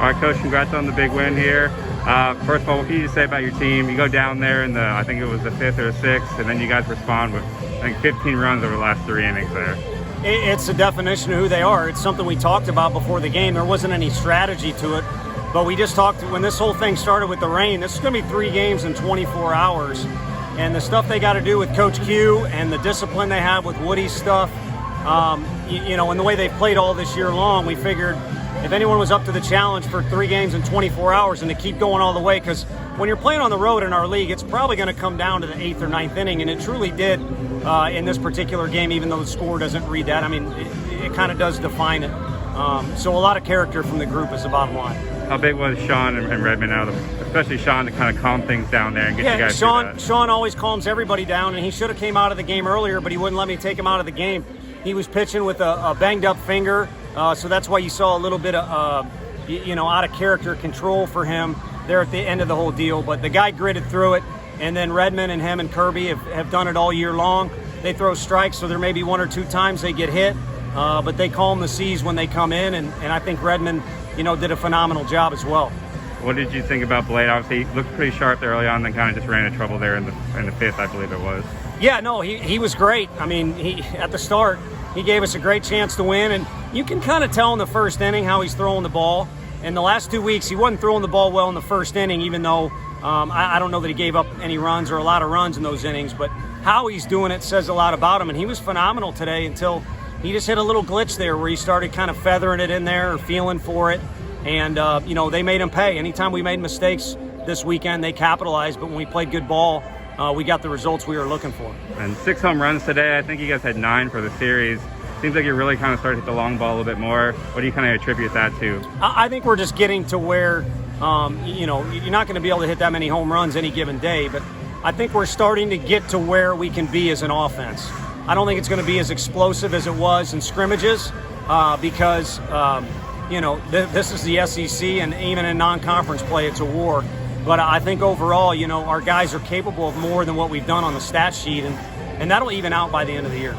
All right, Coach, congrats on the big win here. First of all, what can you say about your team? You go down there in I think it was the 5th or the 6th, and then you guys respond with, I think, 15 runs over the last 3 innings there. It's the definition of who they are. It's something we talked about before the game. There wasn't any strategy to it, but we just talked, when this whole thing started with the rain, this is going to be 3 games in 24 hours. And the stuff they got to do with Coach Q and the discipline they have with Woody's stuff, and the way they've played all this year long, we figured if anyone was up to the challenge for 3 games in 24 hours and to keep going all the way, because when you're playing on the road in our league, it's probably going to come down to the 8th or 9th inning, and it truly did in this particular game, even though the score doesn't read that. I mean, it kind of does define it. So a lot of character from the group is the bottom line. How big was Sean and Redmond out of them, especially Sean, to kind of calm things down there and get you guys through that? Sean always calms everybody down, and he should have came out of the game earlier, but he wouldn't let me take him out of the game. He was pitching with a banged up finger, so that's why you saw a little bit of out of character control for him there at the end of the whole deal. But the guy gritted through it, and then Redmond and him and Kirby have done it all year long. They throw strikes, so there may be 1 or 2 times they get hit, but they calm the seas when they come in, and I think Redmond did a phenomenal job as well. What did you think about Blade? Obviously, he looked pretty sharp there early on, then kind of just ran into trouble there in the 5th, I believe it was. Yeah, no, he was great. I mean, at the start, he gave us a great chance to win, and you can kind of tell in the first inning how he's throwing the ball. In the last 2 weeks, he wasn't throwing the ball well in the first inning, even though I don't know that he gave up any runs or a lot of runs in those innings, but how he's doing it says a lot about him, and he was phenomenal today until he just hit a little glitch there where he started kind of feathering it in there or feeling for it, and they made him pay. Anytime we made mistakes this weekend, they capitalized, but when we played good ball, we got the results we were looking for. And 6 home runs today. I think you guys had 9 for the series. Seems like you're really kind of starting to hit the long ball a little bit more. What do you kind of attribute that to? I think we're just getting to where, you're not going to be able to hit that many home runs any given day, but I think we're starting to get to where we can be as an offense. I don't think it's going to be as explosive as it was in scrimmages because, this is the SEC, and even in non-conference play, it's a war. But I think overall, our guys are capable of more than what we've done on the stat sheet, and that'll even out by the end of the year.